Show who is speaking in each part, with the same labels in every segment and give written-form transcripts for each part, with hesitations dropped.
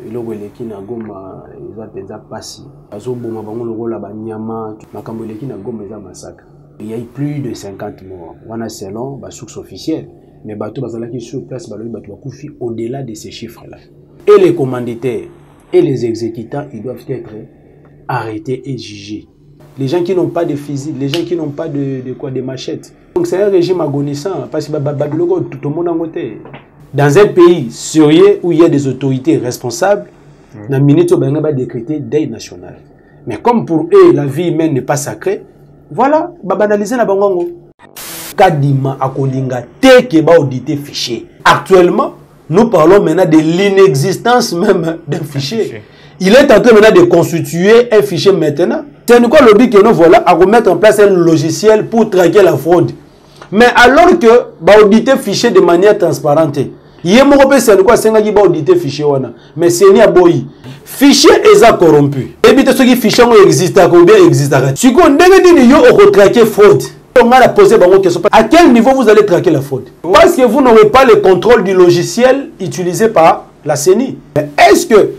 Speaker 1: eloko eleki na Goma eza penza pasi azoboma bango lokola banyama makambo eleki na Goma eza massacre. Il y a eu plus de 50 morts wana selon ba sources officielles, mais bateau bazalaki sur place balobi bato bakufi au-delà de ces chiffres là. Et les commanditaires et les exécutants, ils doivent être arrêtés et jugés. Les gens qui n'ont pas de fusil, les gens qui n'ont pas de machettes. Donc c'est un régime agonissant parce que tout le monde en côté. Dans un pays sérieux où il y a des autorités responsables, la minute où on va décréter deuil national. Mais comme pour eux la vie humaine n'est pas sacrée, voilà, va banaliser la bangongo. Kadima akolinga teke ba auditer fichier. Actuellement, nous parlons maintenant de l'inexistence même d'un fichier. Il est en train maintenant de constituer un fichier maintenant. C'est quoi le but que nous voilà à remettre en place un logiciel pour traquer la fraude. Mais alors que va auditer fichier de manière transparente. Il y a quoi c'est qui va auditer fichier wana. Mais c'est ni aboyi. Fichier est corrompu. Et puis ce qui fichier existe ou bien existe. Si on dit yo au traquer fraude. On a posé une question. À quel niveau vous allez traquer la fraude? Parce que vous n'aurez pas le contrôle du logiciel utilisé par la CENI. Est-ce que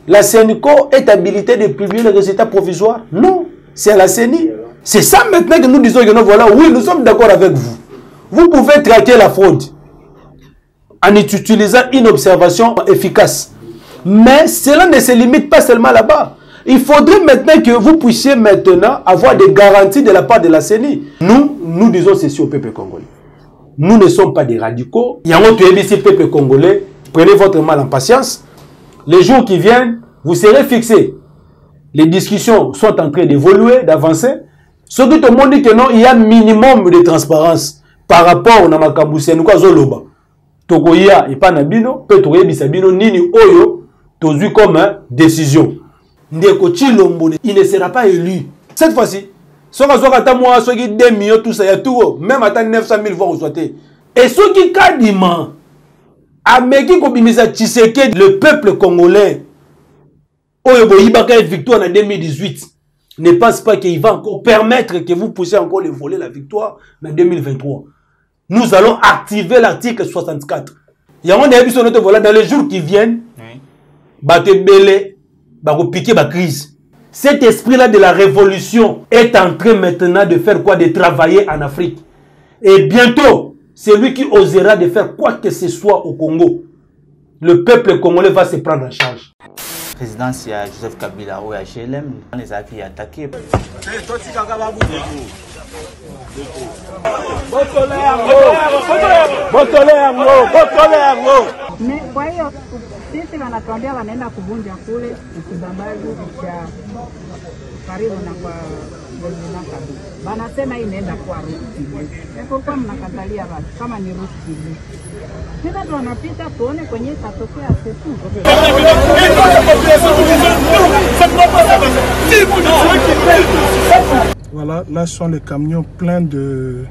Speaker 1: la CENICO est habilitée de publier les résultats provisoires? Non, c'est à la CENI. C'est ça maintenant que nous disons que nous voilà. Oui, nous sommes d'accord avec vous. Vous pouvez traquer la fraude en utilisant une observation efficace. Mais cela ne se limite pas seulement là-bas. Il faudrait maintenant que vous puissiez maintenant avoir des garanties de la part de la CENI. Nous disons ceci au peuple congolais. Nous ne sommes pas des radicaux. Il y a un autre peuple congolais. Prenez votre mal en patience. Les jours qui viennent, vous serez fixés. Les discussions sont en train d'évoluer, d'avancer. Surtout tout le monde dit que non, il y a un minimum de transparence par rapport à Namakamboussé. Nous avons Tokoya et pas Nabino, Petoye Bisabino, Nini Oyo, Tozu comme décision. Ndeko Chilombo, il ne sera pas élu. Cette fois-ci, si on a moi, ceux qui 2 millions, tout ça, il y a tout, même à 900 000 voix, et ceux qui quasiment, Ameki Kobimisa Tshisekedi, le peuple congolais, Oyobo Ibaka victoire en 2018, ne pense pas qu'il va encore permettre que vous puissiez encore les voler la victoire en 2023. Nous allons activer l'article 64. Il y a un épisode dans les jours qui viennent, piquer la crise. Cet esprit-là de la révolution est en train maintenant de faire quoi? De travailler en Afrique. Et bientôt, c'est lui qui osera de faire quoi que ce soit au Congo. Le peuple congolais va se prendre en charge.
Speaker 2: Présidence, il y a Joseph Kabila au HLM, les acquis attaqués.
Speaker 3: Mais voyez, sisi wanatuambia wanaenda kuvunja kule Kibambazi cha karibu na kwa President Kabila. Wanasema hii inaenda kwa ruti. Kwa mnakatalia watu kama ni ruti. Sasa tu wanapita tuone kwenye tatokea setu.
Speaker 4: Voilà, là sont les camions pleins de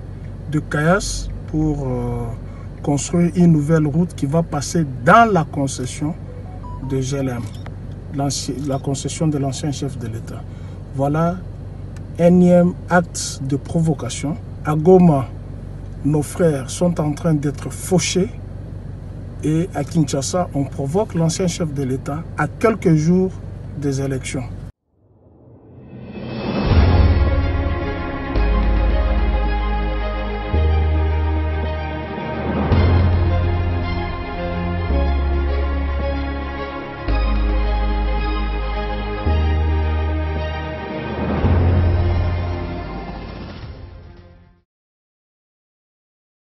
Speaker 4: caillasses pour construire une nouvelle route qui va passer dans la concession de GLM, la concession de l'ancien chef de l'État. Voilà, énième acte de provocation. À Goma, nos frères sont en train d'être fauchés et à Kinshasa, on provoque l'ancien chef de l'État à quelques jours des élections.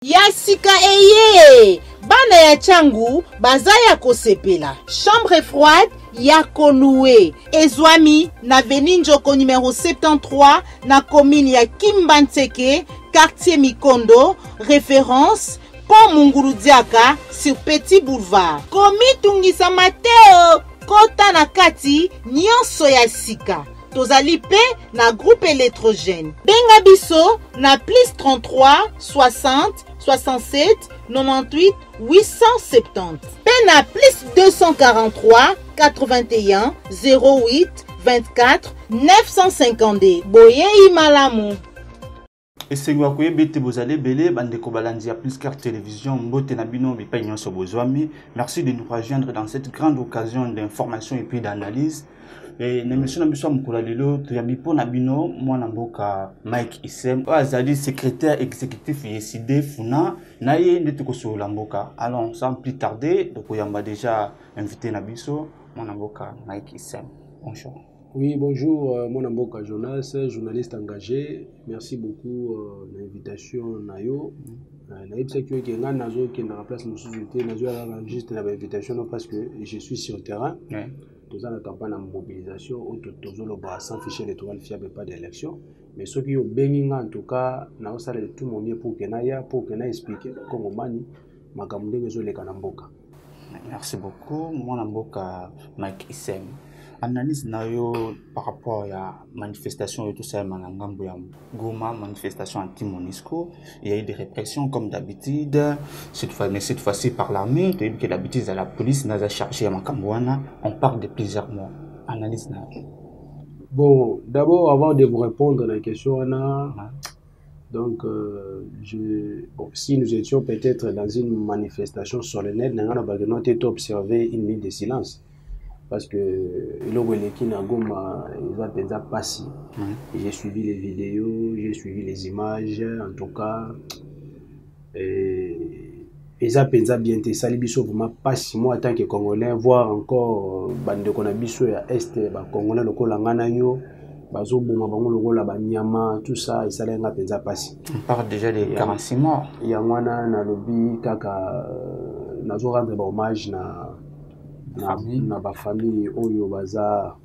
Speaker 5: Yasika eye bana ya changu bazaya kosepela chambre froide ya konoué ezwami na avenue Njoko numéro 73 na commune ya Kimbantseke quartier Mikondo référence Pont Mungurudiaka sur Petit Boulevard komi tungisa Mateo kota na kati nyonso ya sika tozali pe na groupe électrogène benga biso na plus 33 60 67 98 870 pe na plus 243 81 08 24 952 boye imalamu.
Speaker 2: Et c'est quoi que vous allez belé bande ko balandi à plus car télévision mbote na bino bi pa nyon so bozwami. Merci de nous rejoindre dans cette grande occasion d'information et puis d'analyse. Et l'émission na biso mukula lelo to yambi po na bino mwana mboka Mike Issem azali secrétaire exécutif YESIDE Funa na ye ndete ko so la mboka. Allons sans plus tarder donc yamba déjà invité na biso mwana mboka Mike Issem. Bonjour.
Speaker 1: Oui, bonjour, mon Amboka Jonas, journaliste engagé. Merci beaucoup de l'invitation. Nayo. Juste l'invitation parce que je suis sur le terrain. Nous avons la campagne de mobilisation, sans fichier électoral fiable, pas d'élection. Mais ceux qui ont béni en tout cas, nous avons tout mon mieux pour que nous explique comment mani, ma campagne les Kanamboka.
Speaker 2: Merci beaucoup, mon Amboka Mike Issem. Analyse nayo par rapport à la manifestation et tout ça, Goma, manifestation anti-Monisco, il y a eu des répressions comme d'habitude, mais cette fois-ci par l'armée, que d'habitude la police n'a pas chargé à Makambouana, on parle de plusieurs mois. Analyse nayo.
Speaker 1: Bon, d'abord, avant de vous répondre à la question, donc, si nous étions peut-être dans une manifestation solennelle, nous avons observé une minute de silence. Parce que j'ai suivi les vidéos, j'ai suivi les images, en tout cas. Et ça pensa bien te salibiso vraiment pas si moi en tant que Congolais voir encore bande konabiso ya est ba Congolais lokola ngana yo bazo boma bango lokola ba nyama tout ça et ça lenga pensa pas si.
Speaker 2: On parle déjà des 46 morts.
Speaker 1: Ya ngwana na lobi kaka nazo rendre hommage na ba famille oyo baza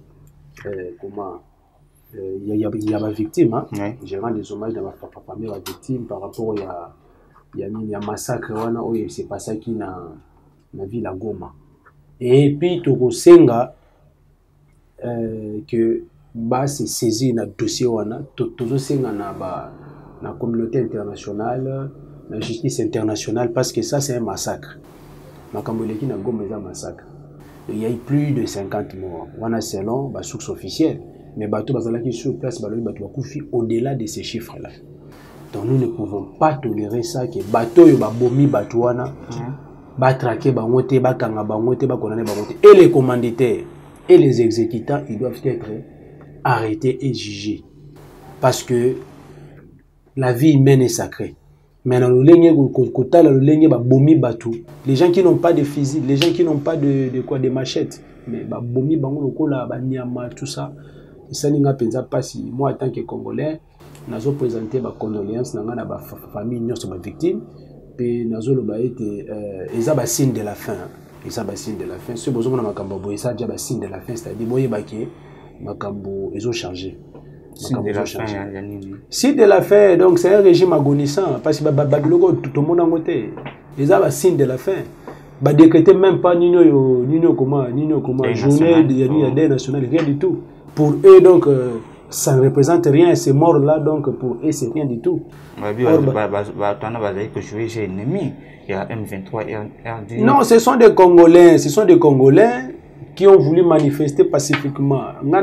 Speaker 1: comment il y a ba victime hein. Je rends des hommages à ma famille ba victime par rapport il y a massacre wana oyo c'est pas ça qui na ville à Goma. Et puis to senga que ba se saisir na dossier wana to senga na communauté internationale, la justice internationale parce que ça c'est un massacre. Makamboleki na Goma c'est un massacre. Il y a eu plus de 50 morts. On a selon les sources officielles. Mais bateau bazalaki sur place bateau koufi au-delà de ces chiffres-là. Donc nous ne pouvons pas tolérer ça que bateau yo ba bomi bateau wana ba traquer ba ngote ba kanga ba ngote ba condamner ba ngote et les commanditaires et les exécutants ils doivent être arrêtés et jugés parce que la vie humaine est sacrée. Maintenant, les gens qui n'ont pas de fusil, les gens qui n'ont pas de machettes, mais bomi bango la nyama tout ça. Et ça n'inga pensa pas si moi en tant que Congolais, nazo présenter ba condoléances na na ba famille nyonso ba victime, pe nazo lo ba été eza ba signe de la fin. Et ça ba signe de la fin. Ce besoin na makambo boy ça déjà ba signe de la fin, c'est-à-dire boye ba ke makambo ils ont changé.
Speaker 2: Signe de la fin,
Speaker 1: signe de la fin, donc c'est un régime agonissant parce que Babiloko tout le monde en côté. Ils ont un signe de la fin. Bah décréter même pas Nino comment journée de nationale, rien du tout. Pour eux donc ça ne représente rien, ces morts là donc pour eux c'est rien du tout.
Speaker 2: Il y a M23 RD.
Speaker 1: Non, ce sont des Congolais qui ont voulu manifester pacifiquement. Moi,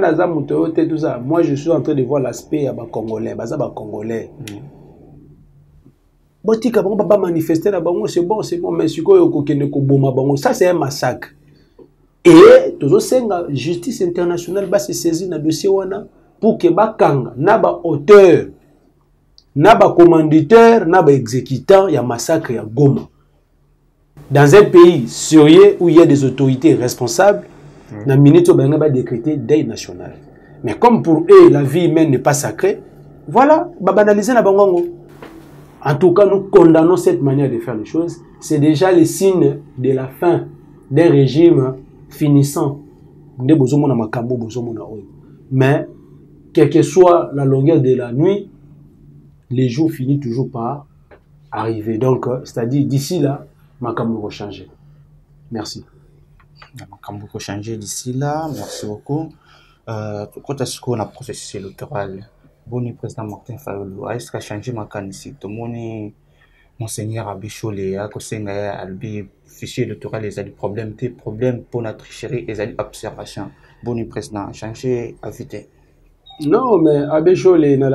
Speaker 1: je suis en train de voir l'aspect à Congolais. Manifester c'est bon, mais ça c'est un massacre. Et la justice internationale va se saisir dans le dossier pour que Bakanga, naba auteur, naba commanditeur, naba exécutant, il y a massacre, il y a Goma. Dans un pays sérieux où il y a des autorités responsables, la minute va décréter deuil national. Mais comme pour eux, la vie humaine n'est pas sacrée, voilà, banaliser la bangongo. En tout cas, nous condamnons cette manière de faire les choses. C'est déjà le signe de la fin d'un régime finissant. Mais, quelle que soit la longueur de la nuit, les jours finissent toujours par arriver. Donc, c'est-à-dire, d'ici là, Makambo va changer. Merci.
Speaker 2: Makambo va changer d'ici là. Merci beaucoup. Quand est-ce qu'on a processus électoral? Boni président Martin Fayulu, est-ce qu'il a changé ma candidature? Tout le monde, Monseigneur Abichole, a conseillé Albi, fichier électoral, les problèmes pour notre tricherie et les observations. Boni président, changé à vite.
Speaker 1: Non, mais Abichole, na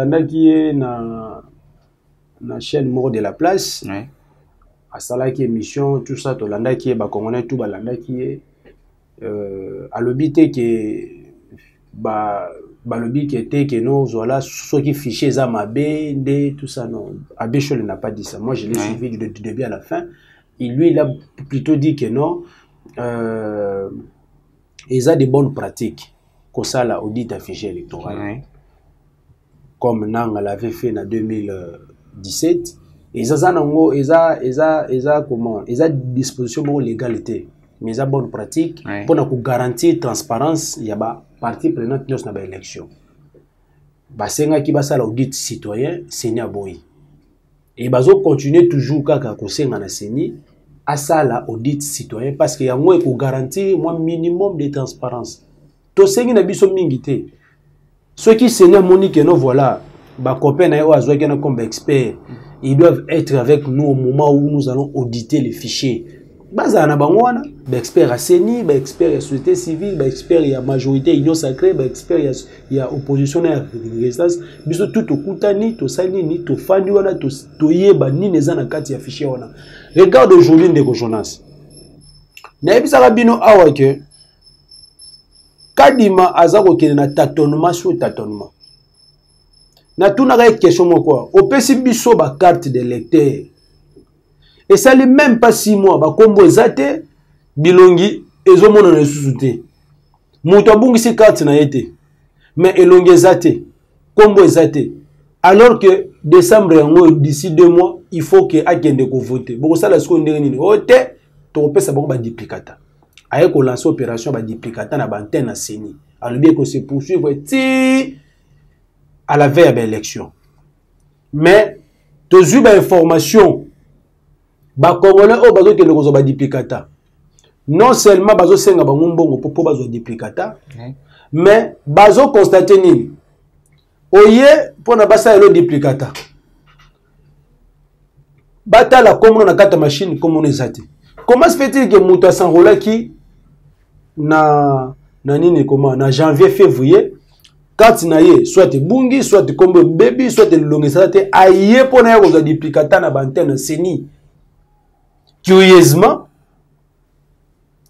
Speaker 1: la chaîne mort de la place.
Speaker 2: Ouais.
Speaker 1: À Salaki émission, tout ça, tout l'anda qui est, bah, Congolais, tout, bah, l'anda qui est. À l'obité qui est. Bah, l'obité qui était, que non, voilà, ceux qui fichaient Zamabé, tout ça, non. Abbé Chol n'a pas dit ça. Moi, je l'ai suivi du début à la fin. Et lui, il a plutôt dit que non. Ils ont des bonnes pratiques. Comme ça, l'audit affiché électoral.
Speaker 2: Ouais.
Speaker 1: Comme Nang l'avait fait en 2017. Ils ont disposition pour l'égalité. Mais ils ont bonne pratique pour garantir transparence. Il y a partie prenante dans l'élection. Basenga qui va ça l'audit citoyen, c'est Niaboy. Et ils vont continuer toujours à kosenga na seni à ça l'audit citoyen parce qu'il y a moins pour garantir un minimum de transparence. To sengi na biso mingité. Ceux qui seni monique non voilà, ba copain na yo azwa kana comme expert, ils doivent être avec nous au moment où nous allons auditer les fichiers. Baza na bango wana, ba expert à seni, ba expert à société civile, ba expert à majorité union sacrée, ba expert à opposition à résistance, biso tout okutani, to sali ni to fandi wana to yeba ni neza na kati ya fichier wana. Regarde aujourd'hui ndeko Jonas. Na ebisa bino awa ke Kadima azako kene na tâtonnement sur tâtonnement. Na tuna ka question moko, opesi biso ba carte de lecteur. Et ça n'est même pas 6 mois. Ba kombo ezate bilongi ezomona na susute. Muto abungi si carte na yete. Mais elongi ezate. Kombo ezate. Alors que décembre d'ici 2 mois, il faut que akende ko voter. Boko sala sko ndenge nini. Ote to pesa boko ba duplicata. Aye ko lancer opération ba duplicata na bantenne na seni. Alors bien que se poursuivre ti à la veille de l'élection. Mais tu as eu information. Ba Congolais au bazo ke lekozo ba duplicata. Non seulement bazo senga ba ngombongo pour bazo duplicata, mais bazo constater nini. Oye pour na basa elo duplicata. Bata la comme na kata machine comme on ezate. Comment se fait-il que muto s'enrola qui na nini comment na janvier février quand na ye soit bungi soit comme baby soit longezate aye pour na ko duplicata na bantenne seni. Curieusement,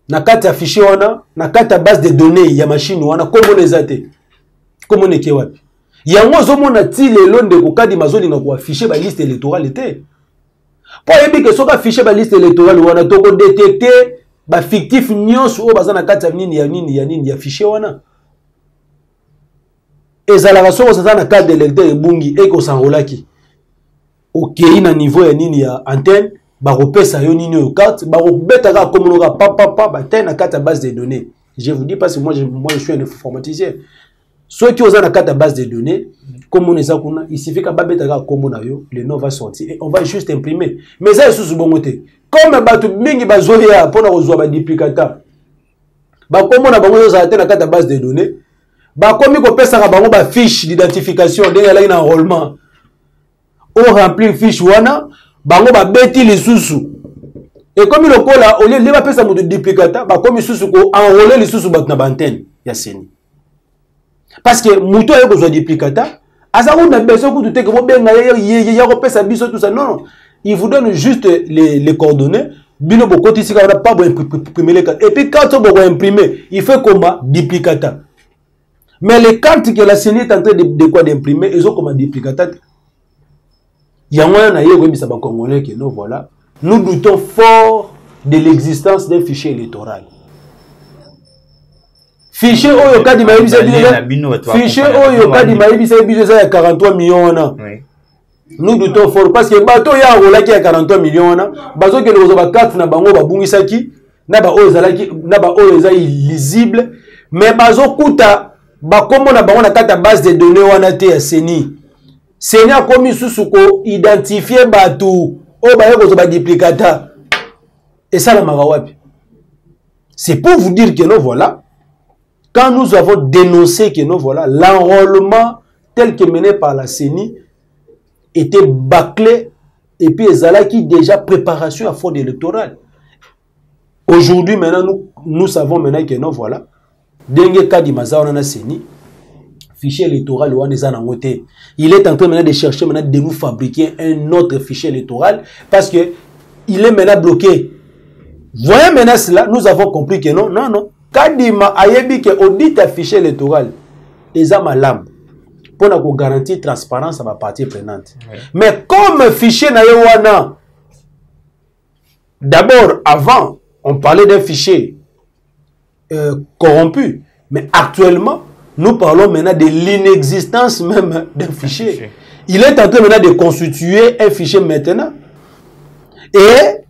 Speaker 1: na kati ya fichier wana, na kati ya base de données ya machine wana, comme on les a te. Comme on est wapi. Yango zo mona ti lelo ndeko kadi mazoli na ko afficher ba liste électorale te. Po yebi ke soka afficher ba liste électorale wana to ko détecter ba fictif nyonso o baza na kati ya nini ya fichier wana. Ezala soko ça na carte d'électeur ebungi e ko sanrolaki. OK, na niveau ya nini ya antenne ba repesa yo nini yo carte ba robeta ka comme on papa ba tena carte base de données. Je vous dis parce que moi je suis un informaticien. Ceux qui ont la carte base de données comme on est kuna il suffit ka ba beta ka comme on yo le nom va sortir et on va juste imprimer. Mais ça sous bongoté. Comme ba tout mingi ba zoya pour na kozwa ba duplicata. Ba comme on a bango za tena carte base de données. Ba komi ko pesa ka bango ba fiche d'identification de la ina enrôlement. On remplit fiche wana bango ba beti les sous et comme le cola au lieu de ba pesa moto duplicata ba comme sous ko enrôler les sous ba na bantenne ya seni parce que moto ayo ko duplicata asa ko na besoin ko te ko benga ya ko pesa biso tout ça non il vous donne juste les coordonnées bino boko tisi ka pas bon imprimer les cartes et puis quand on va imprimer il fait comment duplicata mais les cartes que la seni est en train de quoi d'imprimer ils ont comme duplicata. Congolais que nous voilà. Nous doutons fort de l'existence d'un fichier électoral. Fichier Oyo Kadi Maïbisa fichier Oyo Kadi Maïbisa il y a 43 millions. Nous doutons fort parce que bateau ya rola qui a 43 millions. Bazo que nous avons 4 na bango ba bungisaki na ba ozalaki na ba oyo illisible mais bazo kuta ba komo na bango na kata base de données wana te ya seni. Seigneur comme susuko identifier batou o ba yoko ba duplicata et ça la marawapi. C'est pour vous dire que nous voilà quand nous avons dénoncé que nous voilà l'enrôlement tel que mené par la CENI était bâclé et puis ezalaki déjà préparation à fraude électorale. Aujourd'hui maintenant nous savons maintenant que nous voilà dengue kadi maza on a CENI fichier électoral il est en train maintenant de chercher maintenant de nous fabriquer un autre fichier électoral parce que il est maintenant bloqué. Voyez maintenant cela, nous avons compris que non. Kadima ayebi que audit un fichier électoral, les amalam pour garantir transparence à ma partie prenante. Oui. Mais comme fichier na yewana, d'abord avant on parlait d'un fichier corrompu, mais actuellement nous parlons maintenant de l'inexistence même d'un fichier. Il est en train maintenant de constituer un fichier maintenant. Et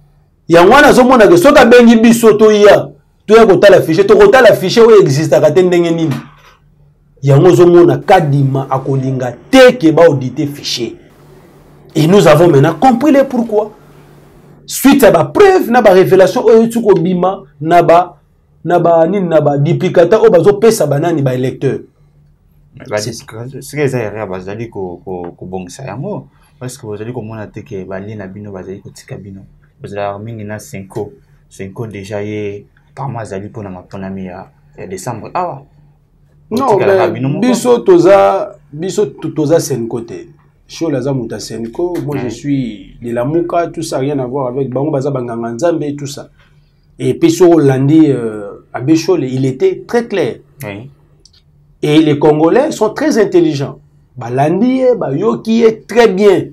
Speaker 1: il y a un zomona que soka bengi bisoto ya tu es kota la fichier to kota la fichier où existe à katendenge nini. Il y a un zomona kadima akolinga te ke ba auditer fichier. Et nous avons maintenant compris les pourquoi. Suite à la preuve na ba révélation o tuko bima na ba duplicata o bazo pesa banani ba électeur.
Speaker 2: C'est que ça ira bazali ko bongisa yango parce que bazali ko mona te ke bali na bino bazali ko tika bino. Bazala mingi na 5 ans déjà ye par mois azali pona maponami ya décembre. Ah
Speaker 1: non biso toza 5 côté. Chez Laza Mouta Senko, moi je suis de la Mouka, tout ça rien à voir avec Bango Baza Banganganzambe et tout ça. Et puis sur Landi à Béchol, il était très clair. Oui. Et les Congolais sont très intelligents. Landi Yoki est très bien.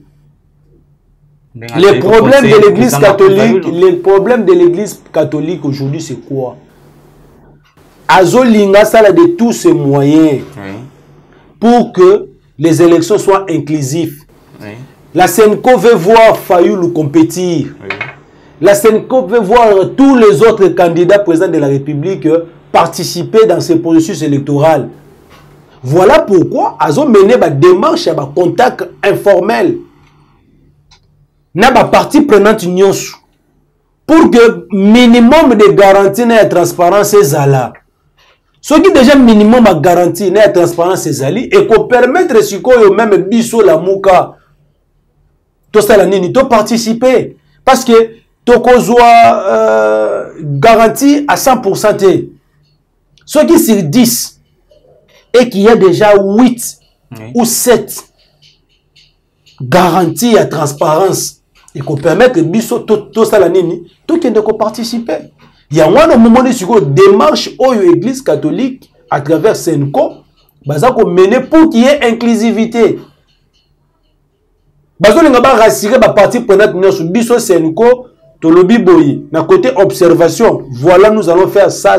Speaker 1: Les problèmes de l'Église catholique, les problèmes de l'Église catholique aujourd'hui, c'est quoi? Azolinga sala de tous ces moyens pour que les élections soient inclusives. Oui. La Senko veut voir Fayoulou compétir. Oui. La Senko veut voir tous les autres candidats présidents de la République participer dans ce processus électoral. Voilà pourquoi Azo mené ma démarche à ma contact informel. Na ba partie prenante nyonso pour que minimum de garantie na transparence ezala. Ce qui déjà minimum a garanti na transparence ezali et qu'on permettre sikoyo même biso la muka to sala nini to participer parce que to kozwa garantie à 100% te. Ce qui sur 10 et qu'il y a déjà 8 ou 7 garanties à transparence et qu'on permettre biso to sala nini to kende ko participer. Il y a un moment de démarche aux églises catholiques à travers Senko, bazako mener pour qu'il y ait inclusivité. Bazako nga ba rassurer ba partie prenante nyoso biso Senko to lobi boyi na côté observation. Voilà, nous allons faire ça.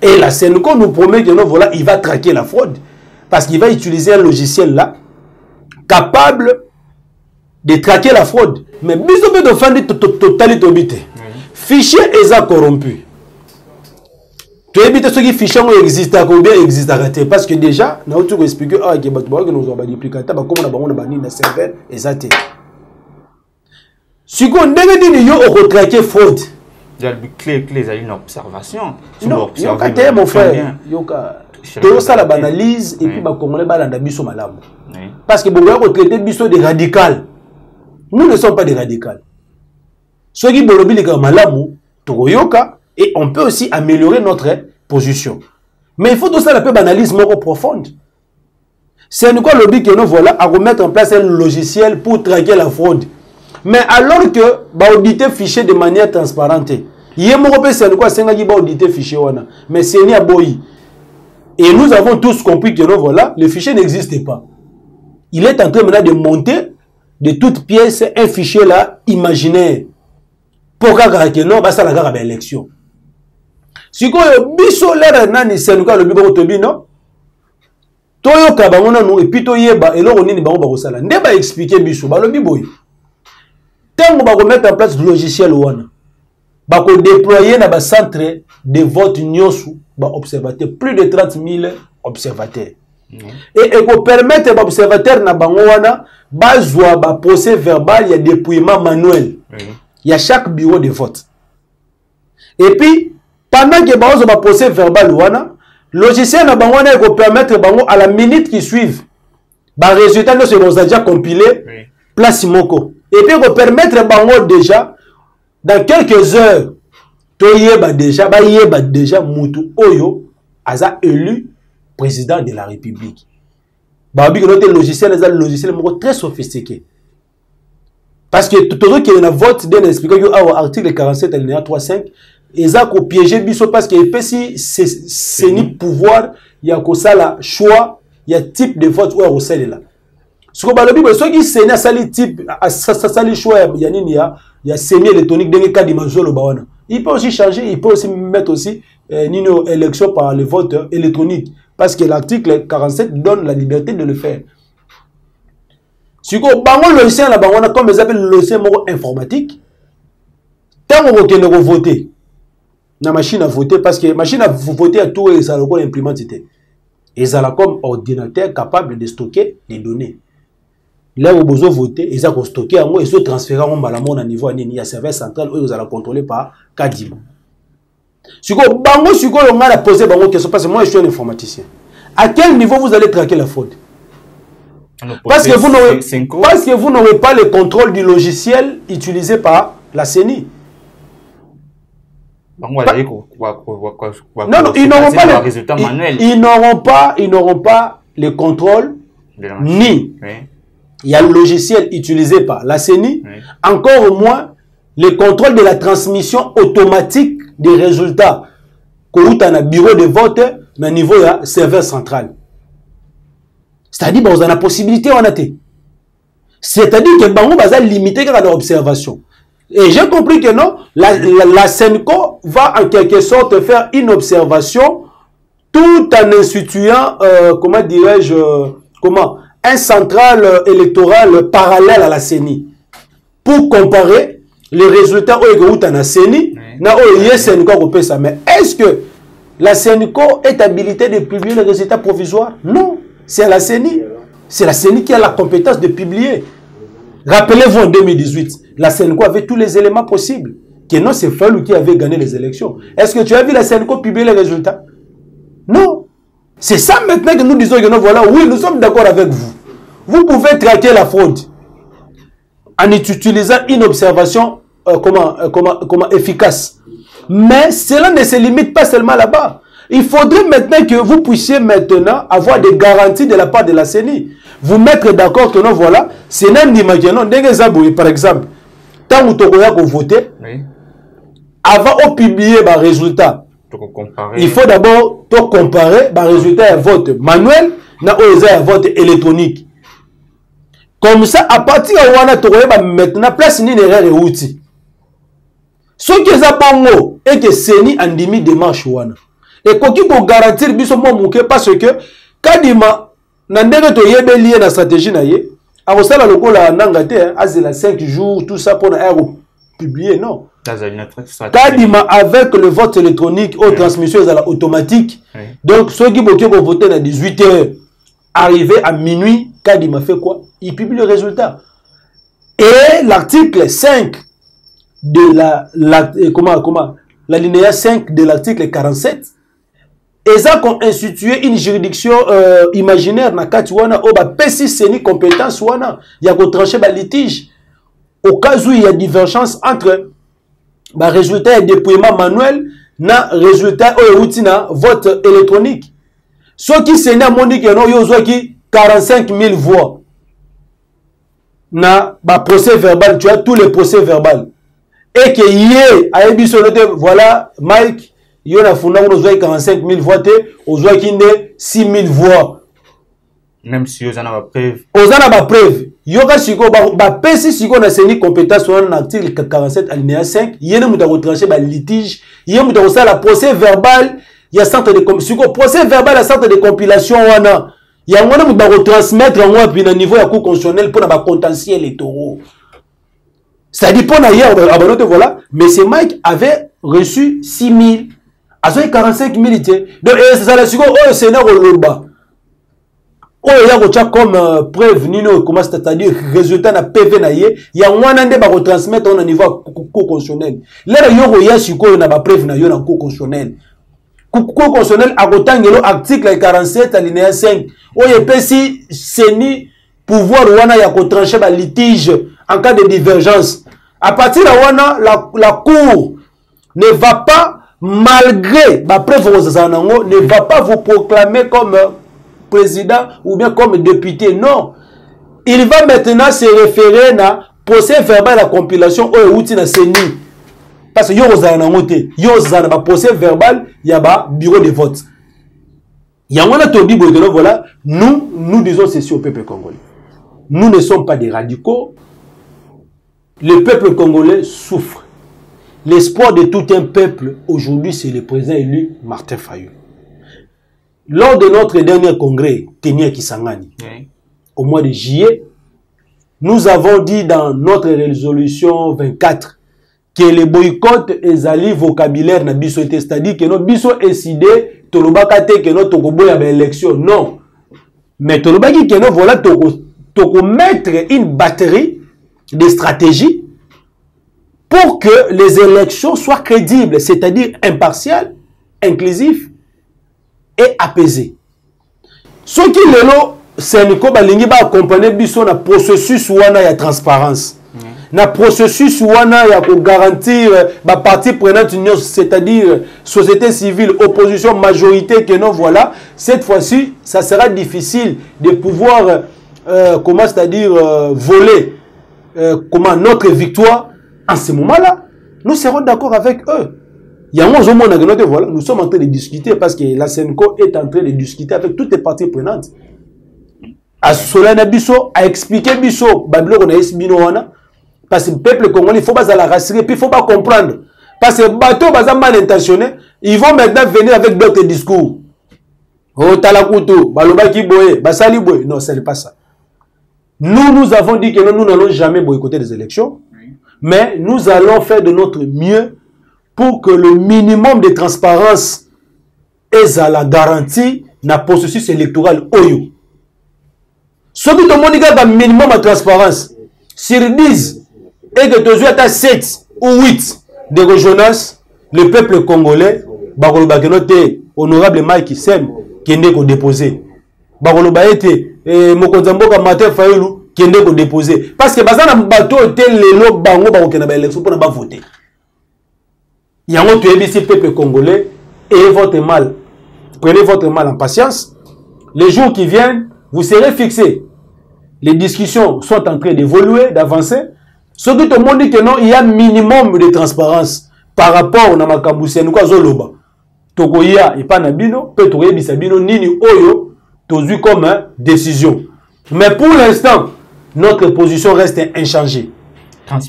Speaker 1: Et la Senko nous promet que non, voilà, il va traquer la fraude parce qu'il va utiliser un logiciel là capable de traquer la fraude. Mais biso peut de faire totalité obité. Fichier est corrompu. Tu évites ce qui fichier existe à combien existe à rater parce que déjà, nous avons expliqué que nous avons des duplicata comme on a banni dans serveur exact. Si on dit yo au traquer fraude.
Speaker 2: Il y a clé à une observation.
Speaker 1: Non, mon frère, tout ça la banalise et puis ba congolais balanda biso malamu. Parce que bon on traiter biso de radical. Nous ne sommes pas des radicaux. Ce qui est malamu, et on peut aussi améliorer notre position. Mais il faut tout ça un peu d'analyse profonde. C'est quoi le but que nous voilà à remettre en place un logiciel pour traquer la fraude. Mais alors que auditer fichier de manière transparente, il y a c'est quoi c'est auditer fichier mais c'est ni à boy. Et nous avons tous compris que nous voilà, le fichier n'existe pas. Il est en train maintenant de monter de toutes pièces un fichier là imaginaire. Pourquoi que non, bah ça la garde élection. Si quoi biso l'air nani senuka le bibo tobi non. Toyo kabangona no et puis toyeba et loro nini bango ba kosala. Nde ba expliquer biso ba lo biboy. Tango ba ko mettre en place le logiciel wana. Ba ko déployer na ba centre de vote nyonsu ba observateur plus de 30 000 observateurs. Et ko permettre ba observateur na bango wana bazwa ba procès verbal ya dépouillement manuel. Il y a chaque bureau de vote. Et puis, pendant que vous avez procès verbal, le logiciel va permettre à la minute qui suit, le résultat de déjà compilé, place moko. Et puis, va permettre déjà, dans quelques heures, déjà, Moutou Oyo, aza élu président de la République. Babi que notre logiciel est un logiciel très sophistiqué. Parce que tout le monde qui est dans vote d'un expliqué que l'article 47 alinéa 3.5 ils ont piégé biso parce que c'est ni pouvoir il y a que ça la choix il y a type de vote où on là. Ce que balobi ceux qui c'est na sali type sali choix il y a semi électronique dans cas dimension le bawana. Il peut aussi changer, il peut aussi mettre aussi une élection par le vote électronique parce que l'article 47 donne la liberté de le faire. Si vous avez un logiciel, comme ils appellent le logiciel informatique, tant que vous votez, la machine à voter, parce que la machine à voter à tout et ça a implémenté. Et ça a comme ordinateur capable de stocker les données. Là où vous avez voté, ils ont stocké en moi, ils ont transféré à niveau à serveur central où vous allez contrôler par Kadima. Si vous avez posé une question, parce que moi je suis un informaticien, à quel niveau vous allez traquer la fraude? Parce que vous n'aurez pas le contrôle du logiciel utilisé par la CENI. Non, ils n'auront pas le résultat manuel. Ils n'auront pas le contrôle ni il y a le logiciel utilisé par la CENI, encore moins le contrôle de la transmission automatique des résultats qu'on a dans le bureau de vote mais au niveau du serveur central. C'est-à-dire, vous avez la possibilité, on a été. C'est-à-dire que vous avez limité à l'observation. Et j'ai compris que non, la SENCO va en quelque sorte faire une observation tout en instituant, comment dirais-je, un central électoral parallèle à la CENI. Pour comparer les résultats où il y a la CENI, mais est-ce que la SENCO est habilitée de publier les résultats provisoires? Non. C'est la CENI. C'est la CENI qui a la compétence de publier. Rappelez-vous en 2018, la SENCO avait tous les éléments possibles. Que non, c'est Fallou qui avait gagné les élections. Est-ce que tu as vu la SENCO publier les résultats? Non. C'est ça maintenant que nous disons que non, voilà, oui, nous sommes d'accord avec vous. Vous pouvez traquer la fraude en utilisant une observation efficace. Mais cela ne se limite pas seulement là-bas. Il faudrait maintenant que vous puissiez maintenant avoir des garanties de la part de la CENI. Vous mettre d'accord que non, voilà, c'est un imaginons, par exemple, tant que vous avez voté, avant de publier les résultats, il faut d'abord comparer les résultats de vote manuel et vote électronique. Comme ça, à partir de là, vous avez maintenant place une erreur et outil. Ce qui est bon et que CENI a mis démarche. Et quoi qu'il faut garantir parce que Kadima n'a pas lié la stratégie a aussi la locola nangate azela 5 jours tout ça pour publier non. Kadima avec le vote électronique aux transmissions automatique. Donc ceux qui vont voter à 18h arrivé à minuit Kadima fait quoi? Il publie le résultat. Et l'article 5 de l'alinéa 5 de l'article 47 ils ont institué une juridiction imaginaire na kati wana o ba pesi seni compétence wana ya ko trancher ba litige au cas où il y a divergence entre ba résultat de déploiement manuel na résultat o outil na vote électronique. Ce qui seni a moni que non yo zo ki 45 000 voix na ba procès verbal, tu as tous les procès verbal et que hier a ebiso voilà Mike il y a 45 000 voix, aux voix qui 6 000 voix.
Speaker 2: Même si vous en avez preuve.
Speaker 1: Vous en avez preuve. Il y a une compétence sur l'article 47 alinéa 5. Il y a un tranché par litige. Il y a un procès verbal. Il y a un centre de procès verbal à centre de compilation. Il y a un retransmettre à niveau de cour constitutionnel pour le contentieux électoral. C'est-à-dire pour hier, voilà, M. Mike avait reçu 6 000. À 45 000. Donc, c'est ça, le Sénat au Lomba. Oh, il y a comme preuve, comment c'est-à-dire, résultat na PV na ye, il y a un an de retransmettre au niveau co-constitutionnel. Là, il y a une preuve na yo co-constitutionnel. Co-constitutionnel, à l'article 47, alinéa 5. Oh, il y a si CENI pouvoir wana ya ko trancher ba litige en cas de divergence. À partir de wana, la cour ne va pas malgré ma preuve, ne va pas vous proclamer comme président ou bien comme député. Non. Il va maintenant se référer à procès verbal à la compilation ou outil na CENI. Parce que yo procès verbal, il y a bureau de vote. Il y a un voilà, nous disons ceci au peuple congolais. Nous ne sommes pas des radicaux. Le peuple congolais souffre. L'espoir de tout un peuple, aujourd'hui, c'est le président élu Martin Fayulu. Lors de notre dernier congrès, Kenya Kisangani, au mois de juillet, nous avons dit dans notre résolution 24 que le boycott est un vocabulaire na biso, c'est-à-dire que notre biso décidé tolobakate que notre tokoboya ba élection. Non. Mais tolobaki que nous voilà toko mettre une batterie de stratégies pour que les élections soient crédibles, c'est-à-dire impartiales, inclusives et apaisées. Ce qui lelo Sénéco balingi ba accompagner biso na processus wana ya transparence. Na processus wana ya ko garantir ba partie prenante union, c'est-à-dire société civile, opposition, majorité que non voilà, cette fois-ci, ça sera difficile de pouvoir comment c'est-à-dire voler comment notre victoire en ce moment-là. Nous serons d'accord avec eux. Il y a un moment où voilà, nous sommes en train de discuter parce que la Sénéco est en train de discuter avec toutes les parties prenantes. À Solana Bisso, à expliquer Bisso, Babylon on a esbino wana, parce que le peuple congolais, il faut pas la rassurer, puis il faut pas comprendre. Parce que bateau baza mal intentionné, ils vont maintenant venir avec d'autres discours. Oh talakuto, baloba ki boye, basali boye. Non, ce n'est pas ça. Nous avons dit que nous n'allons jamais boycotter les élections, mais nous allons faire de notre mieux pour que le minimum de transparence est à la garantie dans le processus électoral Oyo. Ce qui te montre qu'il y a un minimum de transparence, sur 10 et que tu as 7 ou 8 de régionales, le peuple congolais, honorable Mike Sem, qui est déposé. Mokonzamboka Martin Fayulu, qui est déposé. Parce que bazana bateau était le bango ba élection pour ne pas voter. Il y a un autre peuple congolais et votre mal. Prenez votre mal en patience. Les jours qui viennent, vous serez fixés. Les discussions sont en train d'évoluer, d'avancer. Ce que tout le monde dit que non, il y a un minimum de transparence par rapport à Namakambusia. Nous avons Zoloba. Tokoya et pas Nabino, peut trouver Bisabino, Nini Oyo, tozu comme décision. Mais pour l'instant, notre position reste inchangée.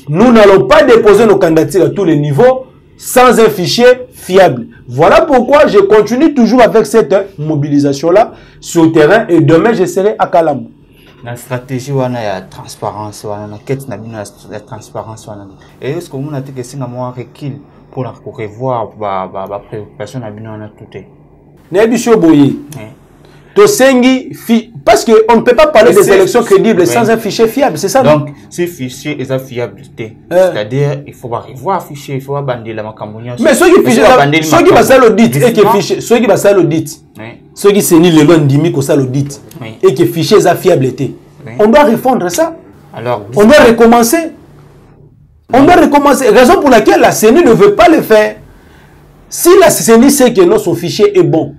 Speaker 1: Nous n'allons pas déposer nos candidatures à tous les niveaux sans un fichier fiable. Voilà pourquoi je continue toujours avec cette mobilisation-là sur le terrain et demain je serai à Kalamou.
Speaker 2: La stratégie wana ya transparence wana na quête na bino la transparence wana. Et est-ce que vous avez que c'est un recul pour revoir ba préoccupation na bino na tout est.
Speaker 1: Nebisho boye. Parce qu'on ne peut pas parler des élections crédibles sans un fichier fiable, c'est ça?
Speaker 2: Donc, ce fichier est fiabilité. C'est-à-dire, il faut revoir le fichier, il faut bander la macambounia.
Speaker 1: Mais ceux qui passent l'audit et qui fichier, ceux qui passent l'audit, ceux qui s'est ni le loin d'imi que ça l'audit et que fichier est fiabilité, on doit répondre à ça. Alors, on doit recommencer. On doit recommencer. Raison pour laquelle la CENI ne veut pas le faire. Si la CENI sait que son fichier est bon,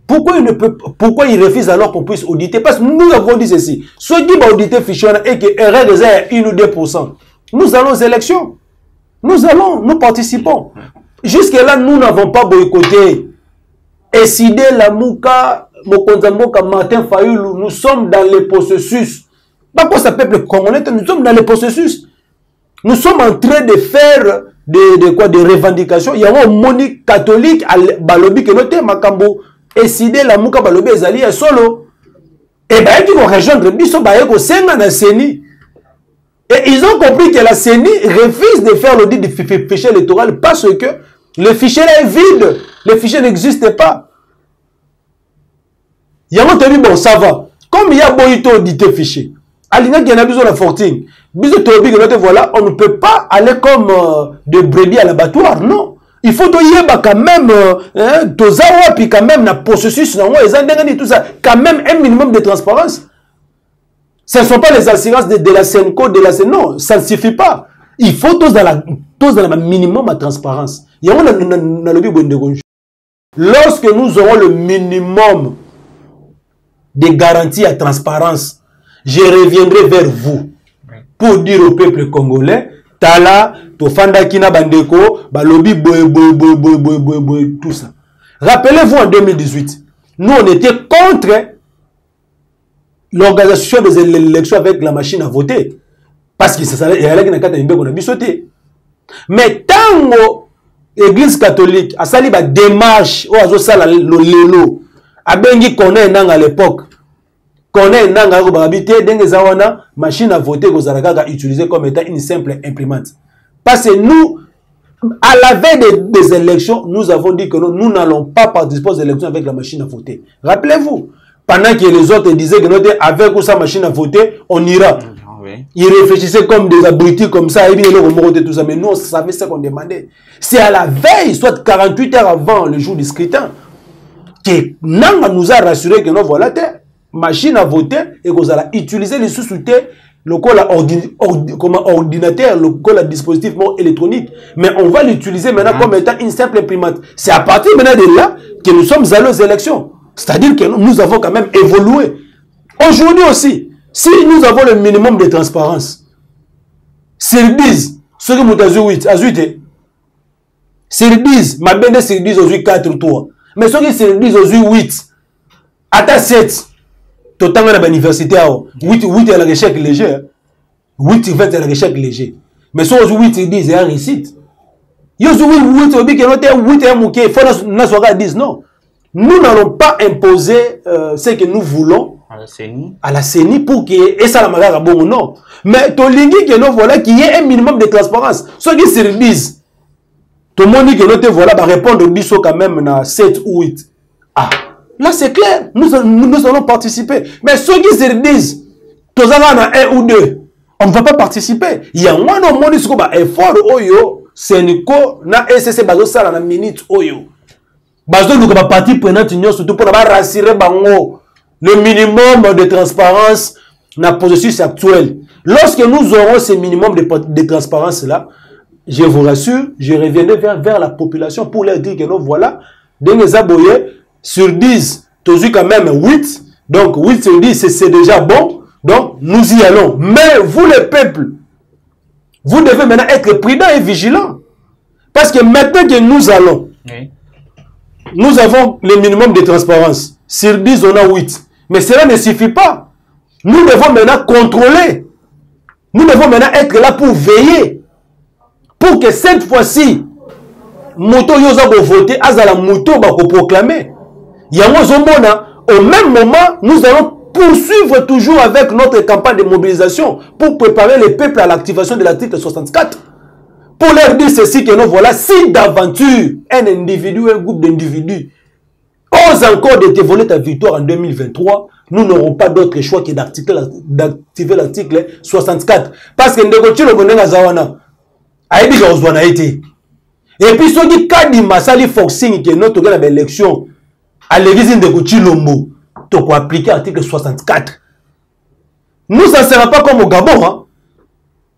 Speaker 1: pourquoi il refuse alors qu'on puisse auditer? Parce que nous avons dit ceci. Ceux qui vont auditer fichier et que erreur des 1 ou 2%, nous allons aux élections. Nous participons. Jusque-là, nous n'avons pas boycotté. Décidé la Mouka, Mokonzamboka, Martin Fayulu, nous sommes dans le processus. Pas pour ce peuple congolais, nous sommes dans le processus. Nous sommes en train de faire des revendications. Il y a un monique catholique à Balobi que noté Makambo. Décider la Mouka Balobi Ezali à solo. Et bien, ils vont rejoindre Bisso Bayeko Senga na CENI. Et ils ont compris que la CENI refuse de faire l'audit du fichier électoral parce que le fichier là est vide. Le fichier n'existe pas. Il y a un dit, bon, ça va. Comme il y a Boito audité fichier, Alina qui en a besoin de fortune, voilà, on ne peut pas aller comme de brebis à l'abattoir, non. Il faut quand même, puis quand même, la processus, tout ça, quand même un minimum de transparence. Ce ne sont pas les assurances de la Sénéco, non, ça ne suffit pas. Il faut tous dans le minimum de transparence. Lorsque nous aurons le minimum de garanties à transparence, je reviendrai vers vous pour dire au peuple congolais, Tala, Tofanda Kina Bandeko, Balobi, tout ça. Rappelez-vous en 2018, nous on était contre l'organisation des élections avec la machine à voter. Parce que ça y a qu'on a sauté. Mais tant l'Église catholique a sali ba démarche ou a sala lelo a bengi connaît à l'époque connaît nanga ko ba habiter dengue zawana machine à voter ko zalaka utilisée comme étant une simple imprimante. Parce que nous à la veille des élections, nous avons dit que nous n'allons pas participer aux élections avec la machine à voter. Rappelez-vous, pendant que les autres disaient que nous avec ou sa machine à voter, on ira. Oui. Ils réfléchissaient comme des abrutis comme ça, et bien tout ça. Mais nous, on savait ce qu'on demandait. C'est à la veille, soit 48 heures avant le jour du scrutin, que Nanga nous a rassuré que nous voilà machine à voter et qu'on allait utiliser les sous-soutés, le ordinateur, le dispositif électronique. Mais on va l'utiliser maintenant comme étant une simple imprimante. C'est à partir maintenant de là que nous sommes allés aux élections. C'est-à-dire que nous avons quand même évolué. Aujourd'hui aussi, si nous avons le minimum de transparence, s'ils disent, ceux qui m'ont dit 8, à 8, s'ils disent, ma benne s'ils disent aujourd'hui 4 3, mais ceux qui s'ils disent aujourd'hui 8, à 7, tout à l'université, 8 est la échec léger, 8 est la échec léger. Mais ceux qui 8 disent, c'est un réussite. Ils ont 8, 8 est mouqué, il faut que 10, non. Nous n'allons pas imposer ce que nous voulons à la CENI pour qu'il y ait ça la magaga bon non. Mais tolingi que nous voilà qu'il y ait un minimum de transparence. Ceux qui se disent, tout le monde dit que nous te voilà va répondre biso quand même na 7 ou 8. Ah, là c'est clair, nous allons participer. Mais ceux qui se disent, tous na 1 ou 2, on ne va pas participer. Il y a moins de monde qui sont effort oyo, Sénico na SCC bazo sala na minute oyo. Bazo nous comme partie prenante union surtout pour rassurer bango le minimum de transparence dans le processus actuel. Lorsque nous aurons ce minimum de transparence là, je vous rassure, je reviendrai vers la population pour leur dire que nous voilà, des aboyés sur 10, tu as quand même 8, donc 8 sur 10 c'est déjà bon, donc nous y allons. Mais vous le peuple, vous devez maintenant être prudent et vigilant. Parce que maintenant que nous allons, nous avons le minimum de transparence. Sur 10, on a 8. Mais cela ne suffit pas. Nous devons maintenant contrôler. Nous devons maintenant être là pour veiller. Pour que cette fois-ci, moto yoza ko voter, azala moto ba ko proclamer. Yango zomona, au même moment, nous allons poursuivre toujours avec notre campagne de mobilisation pour préparer le peuple à l'activation de l'article 64. Pour leur dire ceci que nous voilà, si d'aventure un individu, un groupe d'individus ose encore de te voler ta victoire en 2023, nous n'aurons pas d'autre choix que d'activer l'article 64. Parce que Ndeko le Bonenga Zawana a dit que a été. Et puis ceux qui ont Masali Foxing que notre élection à l'église de Chilombo, tu peux appliquer l'article 64. Nous, ça ne sera pas comme au Gabon, hein,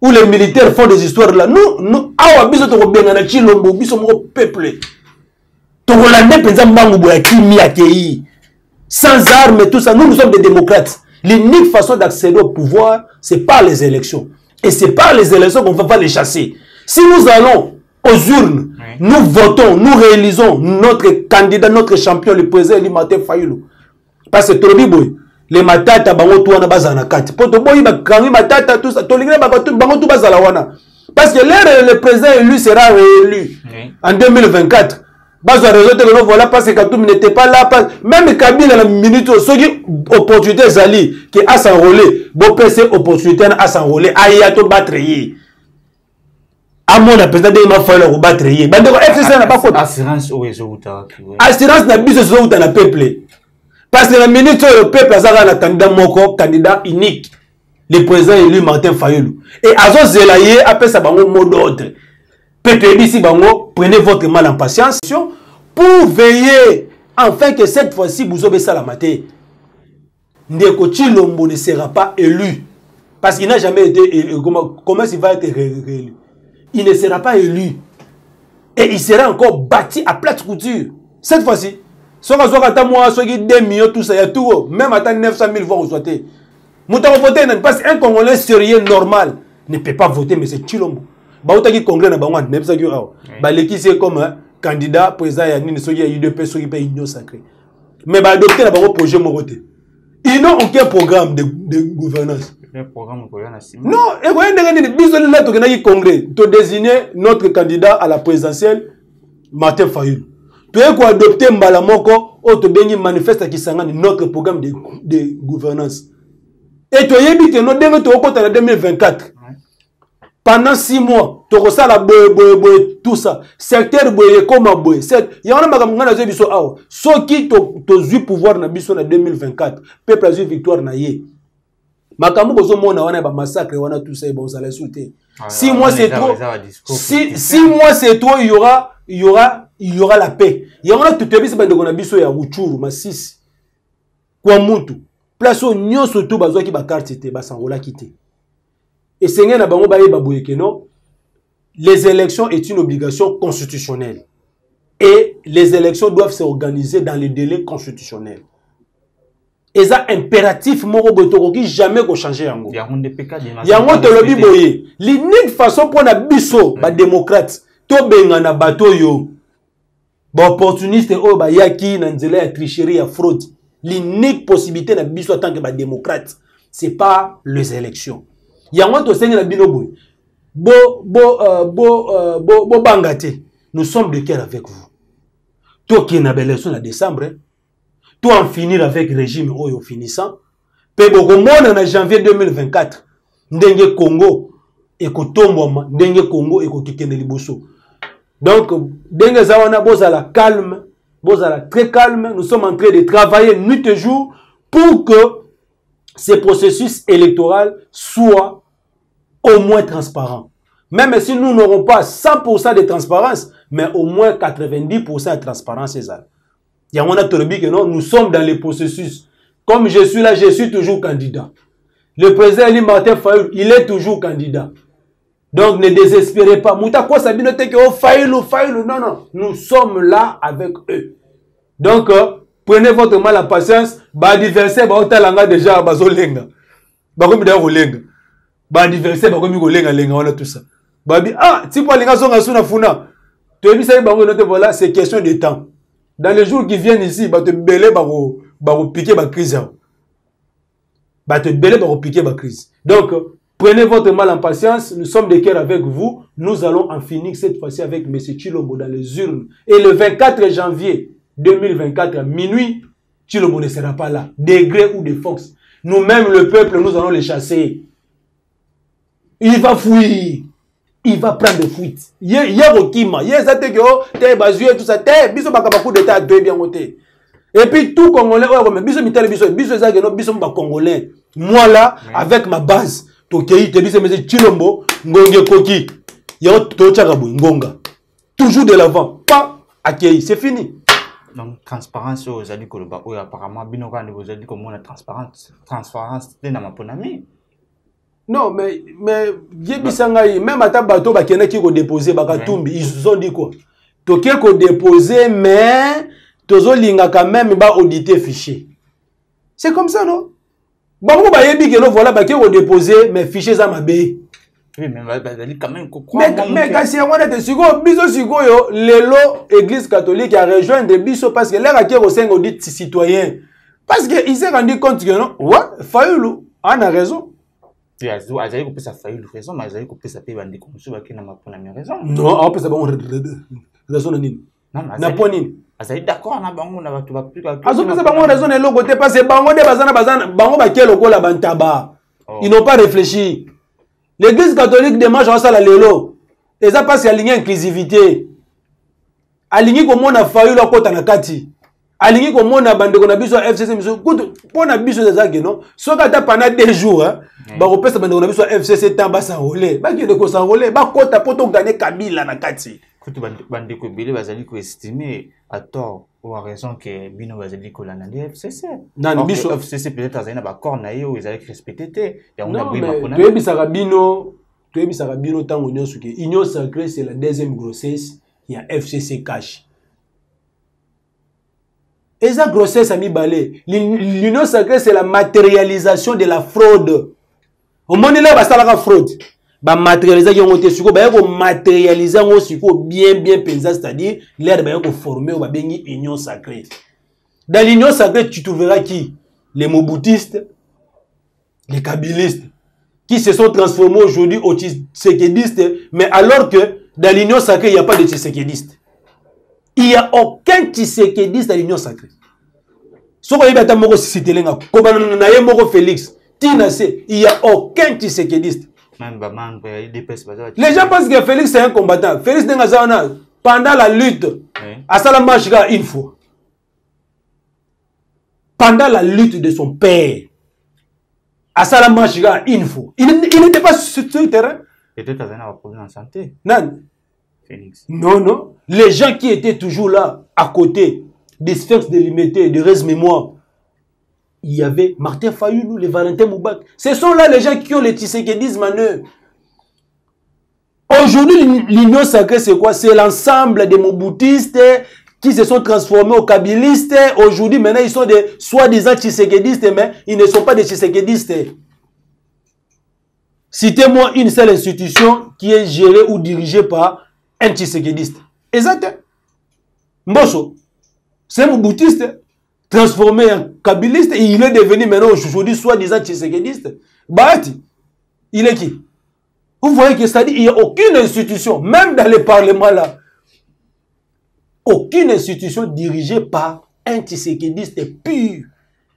Speaker 1: où les militaires font des histoires là. Nous, peuple. Sans armes et tout ça, nous sommes des démocrates. L'unique façon d'accéder au pouvoir, c'est par les élections. Et c'est par les élections qu'on ne va pas les chasser. Si nous allons aux urnes, nous votons, nous réalisons notre candidat, notre champion, le président Eli Martin Fayulu. Parce que Tobiboy, les matata bango tout wana bazana kati. Poto boy ba kangi matata tout ça, tolinga ba bango tout bazala wana. Parce que le président élu sera réélu en 2024. Bazo résultat que voilà parce que Katoum n'était pas là, même Kabila la minute ceux qui opportunité zali qui a s'enrôler, bon PC opportunité à s'enrôler, aya to battre yi. À mon président il m'a fallu le battre yi. Bandeko FCC n'a pas faute.
Speaker 2: Assurance au résultat.
Speaker 1: Assurance n'a biso zo na peuple. Parce que la minute le peuple a un candidat moko, candidat unique, le président élu Martin Fayulu. Et Azo Zelaye appelle ça bango mot d'ordre. Peuple ici bango, prenez votre mal en patience pour veiller enfin que cette fois-ci vous obéissez à la matière. Ndeko Chilombo ne sera pas élu parce qu'il n'a jamais été élu. Comment il va être réélu? Il ne sera pas élu. Et il sera encore bâti à plate couture. Cette fois-ci, si on a moi, 2 millions, tout ça, il y a tout, même à 900 000 voix, vous souhaitez. Mouta voter, parce qu'un Congolais sérieux normal ne peut pas voter, mais c'est Chilombo. Bah, autant qu'il congrès, c'est comme candidat, président, il y a UDP, il y a Union sacrée. Mais bah, adopter le projet Moroté. Ils n'ont aucun programme de gouvernance. Non, et vous voyez, il congrès, tu désigner notre candidat à la présidentielle, Martin Fayulu. Tu as adopté Mbalamoko, ou tu manifeste qui s'engage notre programme de gouvernance. Et tu as dit que nous devons en 2024. Pendant 6 mois, tu as la tout ça. Secteur boye comme boye. Il y a un biso aw. Ceux qui tu pouvoir na biso na 2024, peuple a eu victoire na yé. Makambo bozo mona wana ba massacre wana tout ça bon ça la sauter. 6 mois c'est trop. 6 mois c'est trop, il y aura la paix. Il y aura tout bis ba ndeko na biso ya Ruchuru ma 6. Kwa mutu. Place au nyon surtout bazo ki ba carte té ba sangola kité. Et c'est na bango ba yeba boye que non. Les élections est une obligation constitutionnelle. Et les élections doivent s'organiser dans les délais constitutionnels. Et ça impératif moko botoko qui jamais ko changer yango. Yango te lobi boye. L'unique façon pour na biso ba démocrate to benga na bato yo. Ba opportuniste o ba yaki na nzela ya tricherie ya fraude. L'unique possibilité na biso en tant que ba démocrate, c'est pas les élections. Yango to senga na bino boye. Bangate, nous sommes de cœur avec vous. Toi qui n'avez l'élection en décembre, toi en finir avec le régime au finissant, pe boko mona en janvier 2024, ndenge Congo et Kotomboma, ndenge Congo et Kokikene Liboso. Donc, ndenge zawana bozala calme, bozala très calme, nous sommes en train de travailler nuit et jour pour que ce processus électoral soit au moins transparent. Même si nous n'aurons pas 100% de transparence, mais au moins 90% de transparence. Il y a un que non, nous sommes dans le processus. Comme je suis là, je suis toujours candidat. Le président Eli Martin Fayulu, il est toujours candidat. Donc ne désespérez pas. Mouta quoi ça binote que oh Fayulu, non. Nous sommes là avec eux. Donc prenez votre mal à patience. Ba adversaire ba otalanga déjà bazolenga. Ba komi da olenga. Ba adversaire ba komi kolenga lenga on a tout ça. Babi, si pour les gars sont funa, tu as vu ça, voilà, c'est question de temps. Dans les jours qui viennent ici, bah te belé, bah piquer ma crise. Bah te belé, bah piquer ma crise. Donc, prenez votre mal en patience, nous sommes de cœur avec vous, nous allons en finir cette fois-ci avec M. Chilombo dans les urnes. Et le 24 janvier 2024 à minuit, Chilombo ne sera pas là, de gré ou de force. Nous-mêmes, le peuple, nous allons les chasser. Il va fuir. Il va prendre de fuite. Il y a Rokima. Il y a des bazués, tout ça. Biso bakabakou d'état de bien côté. Et puis tout Congolais, ouais, biso mitale biso ezageno biso ba Congolais. Moi là, avec ma base, tokei te biso mais Chilombo, ngonge koki. Yo to chakabu ngonga. Toujours de l'avant. Pas accueilli, c'est fini.
Speaker 2: Donc transparence aux alliés koloba apparemment binoka ne vous a dit comment la transparence de na maponami.
Speaker 1: Non, mais, même à ta bateau, qui ont déposé, ils ont dit quoi? Toké ko déposé, mais, tozo linga quand même, auditer fichier. C'est comme ça, non? Bon, vous voyez bien que voilà, qui ont déposé, mais fichiers à ma baie.
Speaker 2: Oui, mais quand même,
Speaker 1: mais quand c'est on est sur biso sur l'élo église catholique a rejoint des biso parce que là, qui ont 5 audits citoyens. Parce qu'il s'est rendu compte que non, ouais, Fayulu, on a raison.
Speaker 2: Azaï couper sa faille raison, mais Azaï couper sa paix bandit comme ça qui n'a pas raison.
Speaker 1: Non, on peut savoir raison nini. Na poni.
Speaker 2: Azaï d'accord na bango na batu ba plus.
Speaker 1: Azo peut savoir raison na logo te parce que bango de bazana bango ba kelo ko la bantaba. Ils n'ont pas réfléchi. L'église catholique demande à ça la lelo. Et ça passe à ligne inclusivité. Aligné comme on a failli la kota na kati. Aligné comme on a bandeko na biso FCC biso pour na biso des agents non. Soka ta pendant 2 jours hein. Ba repesa bandeko na biso FCC temps ba s'enrôler. Ba ki de ko s'enrôler, ba kota poto gagner Kabila na kati.
Speaker 2: Kutu bandeko belé bazali ko estimer à tort ou à raison que bino bazali ko la na FCC.
Speaker 1: Non biso
Speaker 2: FCC peut-être azali na ba corps na yo ils allaient respecter té. Ya on a
Speaker 1: bri makona. Tu ebisa bino tango nyonso ke union sacrée c'est la deuxième grossesse il y a FCC Cash. Et ça, grossesse à mi-balé. L'union sacrée, c'est la matérialisation de la fraude. Au moment là, bah, ça la fraude. Bah, matérialiser, matérialiser, bien pensé, c'est-à-dire, l'air, bah, former, bah, bien, union sacrée. Dans l'union sacrée, tu trouveras qui? Les moboutistes, les kabylistes, qui se sont transformés aujourd'hui aux tshisekédistes, mais alors que dans l'union sacrée, il n'y a pas de tshisekédistes. Il n'y a aucun tshisekédiste dans l'union sacrée. Ce qu'on dit, Félix, il n'y a aucun tshisekédiste. Les gens pensent que Félix c'est un combattant. Félix, pendant la lutte, à Salamashika, une fois. Pendant la lutte de son père, à Salamashika, une fois. Il n'était pas sur le terrain.
Speaker 2: Peut-être qu'il avait un problème de santé.
Speaker 1: Non.
Speaker 2: Félix.
Speaker 1: Non, non. Les gens qui étaient toujours là, à côté des Sphinx délimités, de Rez Mémoire, il y avait Martin Fayoulou, les Valentin Moubak. Ce sont là les gens qui ont les tshisekédistes en eux. Aujourd'hui, l'union sacrée, c'est quoi? C'est l'ensemble des moboutistes qui se sont transformés aux kabylistes. Aujourd'hui, maintenant, ils sont des soi-disant tshisekédistes, mais ils ne sont pas des tshisekédistes. Citez-moi une seule institution qui est gérée ou dirigée par un tshisekédiste. Exact. Mbosso, c'est un moboutiste transformé en kabyliste et il est devenu maintenant aujourd'hui soi-disant tshisekédiste. Bahati, il est qui? Vous voyez que ça dit, il n'y a aucune institution, même dans les parlements là, aucune institution dirigée par un tshisekédiste pur.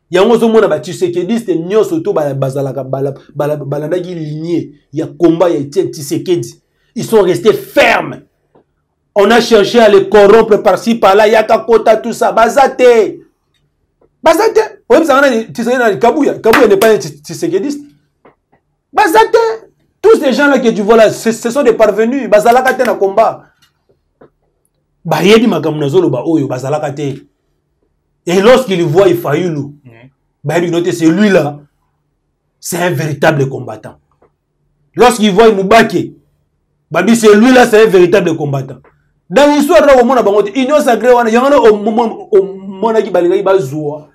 Speaker 1: Il y a un monde qui tshisekédiste, il y a surtout lignée, il y a combat, il y a tshisekédi. Ils sont restés fermes. On a cherché à les corrompre par-ci, par-là, il y a Kakota, tout ça. Bazate. Bazate. Oui, Kabouya n'est pas un tshisekédiste. Bazate. Tous ces gens-là que tu vois là, ce sont des parvenus. Bazalakate na combat. Bayedi makamunazolo ba oyo, bazalakate. Et lorsqu'il voit Fayoulou, c'est lui-là, c'est un véritable combattant. Lorsqu'il voit Moubake, c'est lui-là, c'est un véritable combattant. Dans l'histoire, l'union sacrée, il y a un moment qui balinaï bazoua.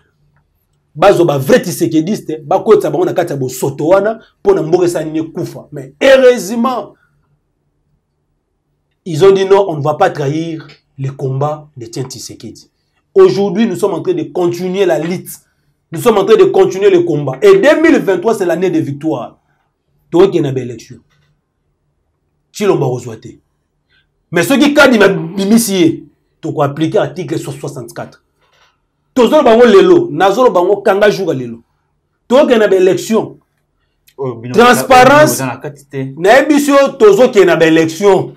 Speaker 1: Bazo ba vrai tshisekédiste, ba kota ba on a kata bo sotoana pour na mbokesa ni kufa. Mais heureusement, ils ont dit non, on ne va pas trahir les combats de Tshisekedi. Aujourd'hui, nous sommes en train de continuer la lutte. Nous sommes en train de continuer le combat. Et 2023, c'est l'année de victoire. Toi qui es une belle élection. Chilomba Rozoate. Mais ceux qui cadent bimisier, tu peux appliquer l'article 64. Tozolo bango lelo, nazolo bango kanga juga lelo. Toi qui es une belle élection. Transparence. Na ebisio tozo qui est une belle élection.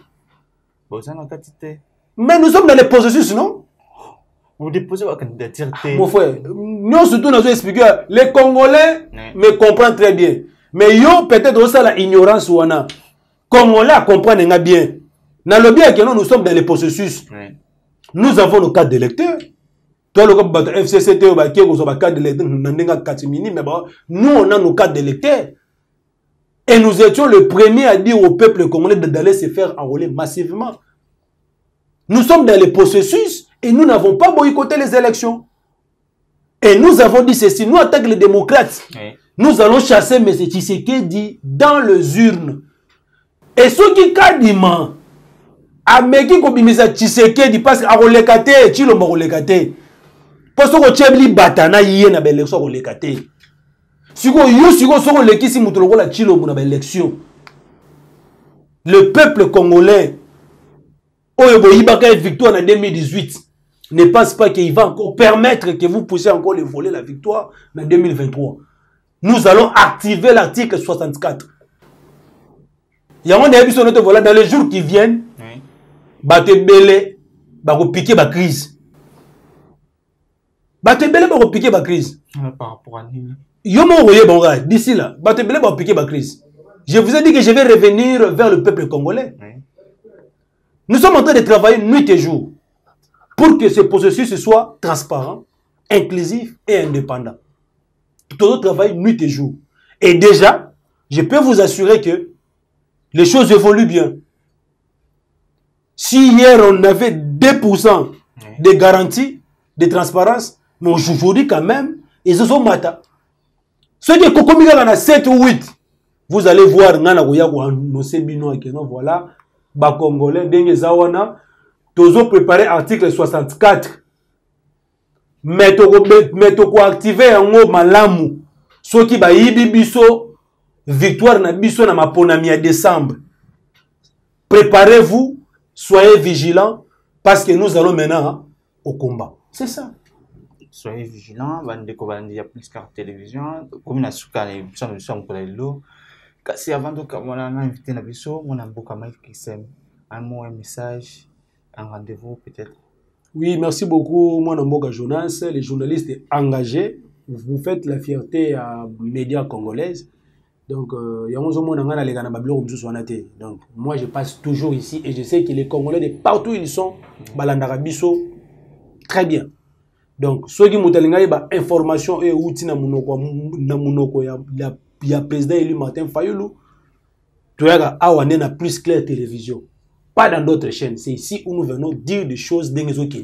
Speaker 1: Mais nous sommes dans les processus, non?
Speaker 2: Vous déposez votre candidature.
Speaker 1: Mon frère, nous surtout nous avons expliqué, les Congolais me comprennent très bien. Mais yo peut-être aussi la ignorance ou ana. Congolais comprennent bien. Dans le bien que nous sommes dans les processus. Nous avons nos cartes d'électeurs. Toi le cas FCCT ou baké ou ba carte d'électeurs nandenga katimini mais nous on a nos cartes d'électeurs. Et nous étions le premier à dire au peuple congolais d'aller se faire enrôler massivement. Nous sommes dans les processus et nous n'avons pas boycotté les élections. Et nous avons dit ceci, nous en tant que les démocrates, nous allons chasser M. Tshisekedi dans les urnes. Et ceux qui kadiment, ameki kobimisa Tshisekedi parce que arolekate, chilomba rolekate. Parce que chebli batana yé na l'élection rolekate. Siko yo siko soko lekisi mutoloko la chilomba na l'élection. Le peuple congolais Oyobo Ibaka victoire en 2018 ne pense pas qu'il va encore permettre que vous puissiez encore les voler la victoire en 2023. Nous allons activer l'article 64. Il y a un épisode de voilà dans les jours qui viennent. Batebele va piquer la crise. Batebele va piquer la crise.
Speaker 2: Par rapport à nous.
Speaker 1: D'ici là, Batebele va piquer la crise. Je vous ai dit que je vais revenir vers le peuple congolais. Nous sommes en train de travailler nuit et jour pour que ce processus soit transparent, inclusif et indépendant. Tout travail nuit et jour. Et déjà, je peux vous assurer que les choses évoluent bien. Si hier on avait 2% de garantie, de transparence, mais aujourd'hui quand même, ils se sont matés. Ceux qui ont 7 ou 8, vous allez voir, voilà, les Congolais, ils ont préparé l'article 64. Mais tu as activé un mot malamu. Ceux qui ont biso victoire na biso na maponami à décembre. Préparez-vous, soyez vigilants, parce que nous allons maintenant au combat. C'est ça.
Speaker 2: Soyez vigilants, il y a plus qu'à télévision, comme la souka, les gens pour les lots. Si avant de invité na biso, on a beaucoup qui s'aime. Un mot, un message, un rendez-vous peut-être.
Speaker 1: Oui, merci beaucoup, moi Namboka Jonas, les journalistes engagés. Vous faites la fierté à médias congolaises. Donc, donc, moi je passe toujours ici et je sais que les Congolais de partout où ils sont, Balandarabiso, très bien. Donc, ceux qui m'ont dit information et outils na munoko ya président élu Martin Fayulu, tu as na plus clair télévision. Pas dans d'autres chaînes. C'est ici où nous venons dire des choses dans les autres.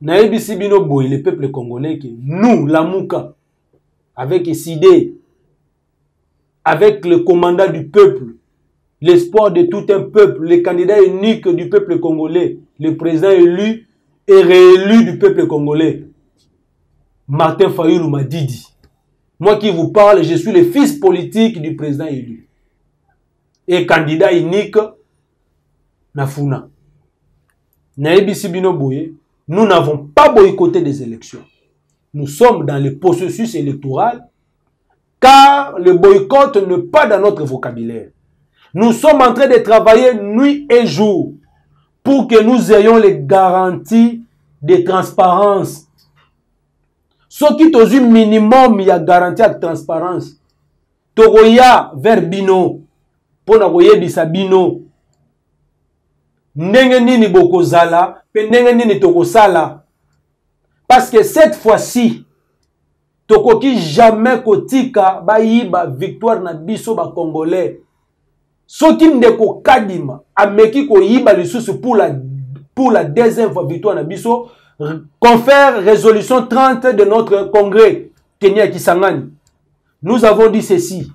Speaker 1: Naïbisi Bino Boy, le peuple congolais, nous, la Mouka, avec Sidé, avec le commandant du peuple, l'espoir de tout un peuple, le candidat unique du peuple congolais, le président élu et réélu du peuple congolais, Martin Fayulu Madidi. Moi qui vous parle, je suis le fils politique du président élu et candidat unique Nafuna. Naïbisi Bino Boye, nous n'avons pas boycotté des élections. Nous sommes dans le processus électoral car le boycott n'est pas dans notre vocabulaire. Nous sommes en train de travailler nuit et jour pour que nous ayons les garanties de transparence. Ce qui est au minimum, il y a garantie de transparence. Togoya vers Bino, pour na Bino. Ndenge nini bokozala, pe ndenge nini tokosala. Parce que cette fois-ci, tokoki jamais kotika bayiba victoire na biso ba Congolais. Soki ndeko kadima ameki ko yiba lisusu pour la deuxième fois victoire na biso, confère résolution 30 de notre congrès Kenya Kisangani. Nous avons dit ceci.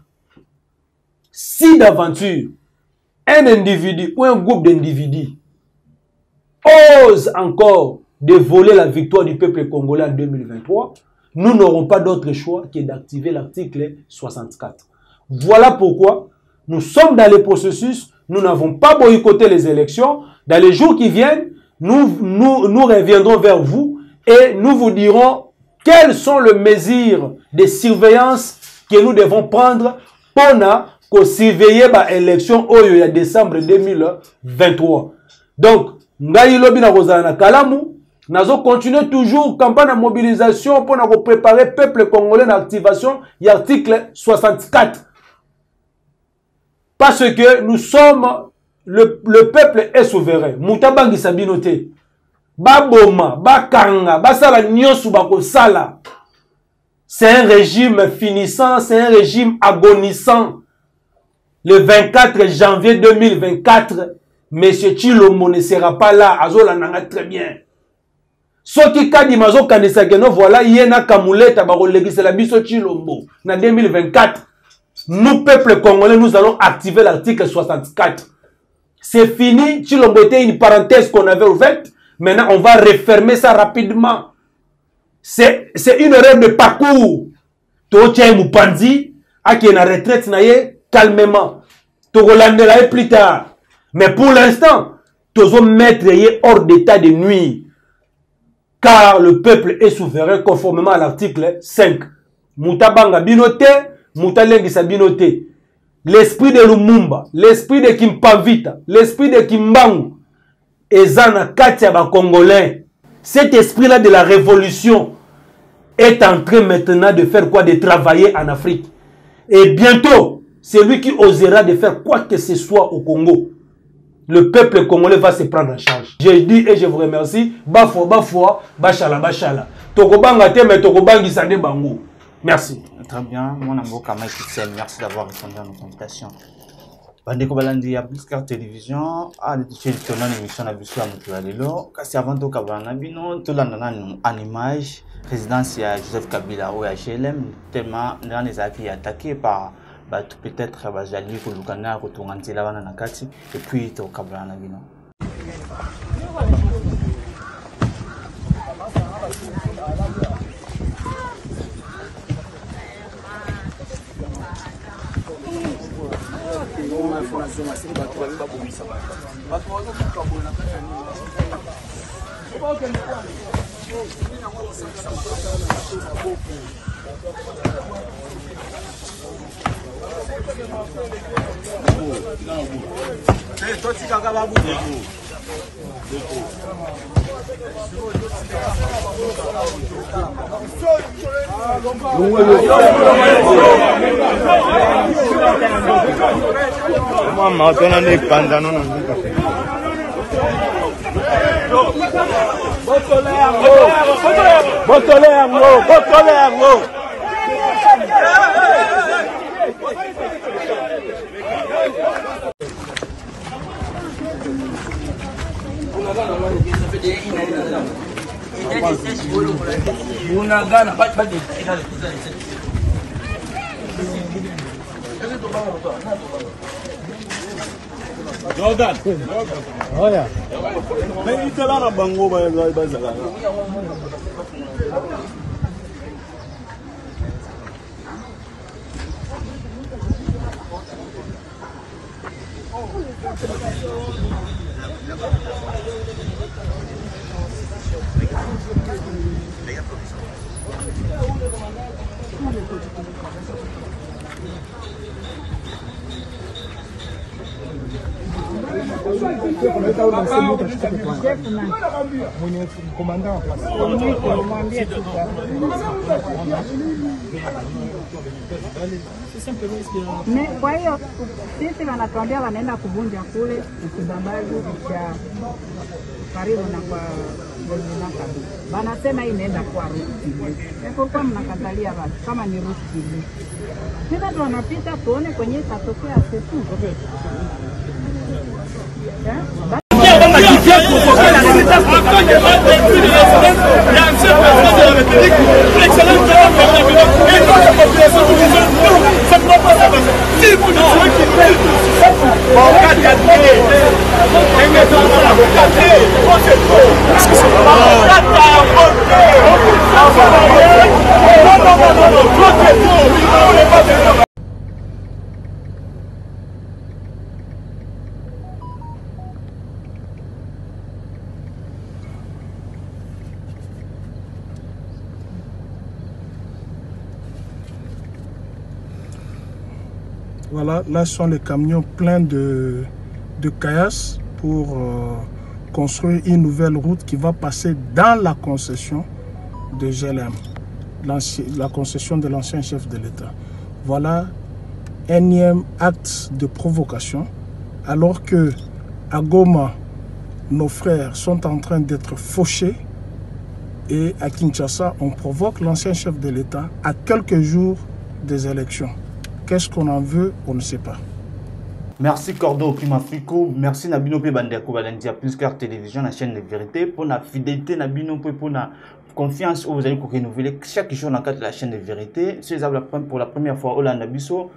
Speaker 1: Si d'aventure un individu ou un groupe d'individus ose encore de voler la victoire du peuple congolais en 2023, nous n'aurons pas d'autre choix que d'activer l'article 64. Voilà pourquoi nous sommes dans le processus, nous n'avons pas boycotté les élections. Dans les jours qui viennent, nous reviendrons vers vous et nous vous dirons quelles sont les mesures de surveillance que nous devons prendre pour surveiller l'élection au décembre 2023. Donc, ngai lobi na kozala na kalamu, nazo continuer toujours campagne de mobilisation pour préparer le peuple congolais dans l'activation de l'article 64. Parce que nous sommes, le peuple est souverain. Moutabangi sabinote. Baboma, bakanga, basala nyosu bako sala. C'est un régime finissant, c'est un régime agonissant. Le 24 janvier 2024, M. Tshilombo ne sera pas là. Azola nanga très bien. Soki kadi mazo kanisa geno voilà yena kamuleta bako legisela biso Tshilombo. Na 2024, nous, peuple congolais, nous allons activer l'article 64. C'est fini. Tshilombo était une parenthèse qu'on avait ouverte. Maintenant, on va refermer ça rapidement. C'est une erreur de parcours. Toche Mupanzi, a qui est en retraite, calmement. Togolandela plus tard. Mais pour l'instant, Tozo mettre hors d'état de nuit. Car le peuple est souverain conformément à l'article 5. Moutabanga binote, Moutalengi sabinote. L'esprit de Lumumba, l'esprit de Kimpavita, l'esprit de Kimbangu, Ezana Katia ba Congolais. Cet esprit-là de la révolution est en train maintenant de faire quoi? De travailler en Afrique. Et bientôt, c'est lui qui osera de faire quoi que ce soit au Congo. Le peuple congolais va se prendre en charge. Je dis et je vous remercie. Bafwa, bachala, bachala. Tokobanga te, mais tokobangi sande bango. Merci.
Speaker 2: Très bien. Mon amour, merci d'avoir répondu à nos invitations. bandeko balandi ya Blitzcar Télévision chez le émission na biso ya moto ya lelo kasi avant tokabala na bino tolanda nanu en image résidence ya Joseph Kabila ou ya GLM tellement ndana ezalaki attaqué par bato peut-être bazali koluka na kotonga nzela wana na kati et puis tokabala na bino.
Speaker 6: Mama, tona ni panda no no. Botole yango. Jordan. Oh yeah. Mais il là bango ba bazala.
Speaker 3: Kwa hiyo sisi wanatuambia wanaenda kuvunja kule kibambazi cha karibu na kwa Bonimaka. Wanasema hii inaenda kwa ruti. Kwa mnakatalia watu kama ni ruti. Sasa ndo wanapita tuone kwenye itatokea setu.
Speaker 4: Voilà, là sont les camions pleins de caillasses pour construire une nouvelle route qui va passer dans la concession de GLM, la concession de l'ancien chef de l'État. Voilà, énième acte de provocation, alors que à Goma, nos frères sont en train d'être fauchés et à Kinshasa, on provoque l'ancien chef de l'État à quelques jours des élections. Qu'est-ce qu'on en veut? On ne sait pas.
Speaker 2: Merci Cordo Kimafiko, merci Nabino Pe Bandeko Balandia Blitzcar Télévision, la chaîne de vérité, pour la fidélité Nabino Pe, pour la confiance où vous allez renouveler chaque jour dans la chaîne de vérité. Si vous avez pour la première fois Hollande Bisso,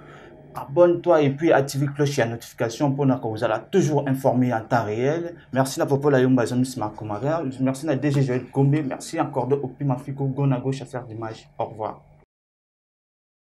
Speaker 2: abonne-toi et puis active la cloche et la notification pour que vous allez toujours informer en temps réel. Merci à Popo la Yomba Zomis Marcomaria, merci à DG Joël Gombe, merci à Cordo Kimafiko, Gonago, chasseur d'images. Au revoir.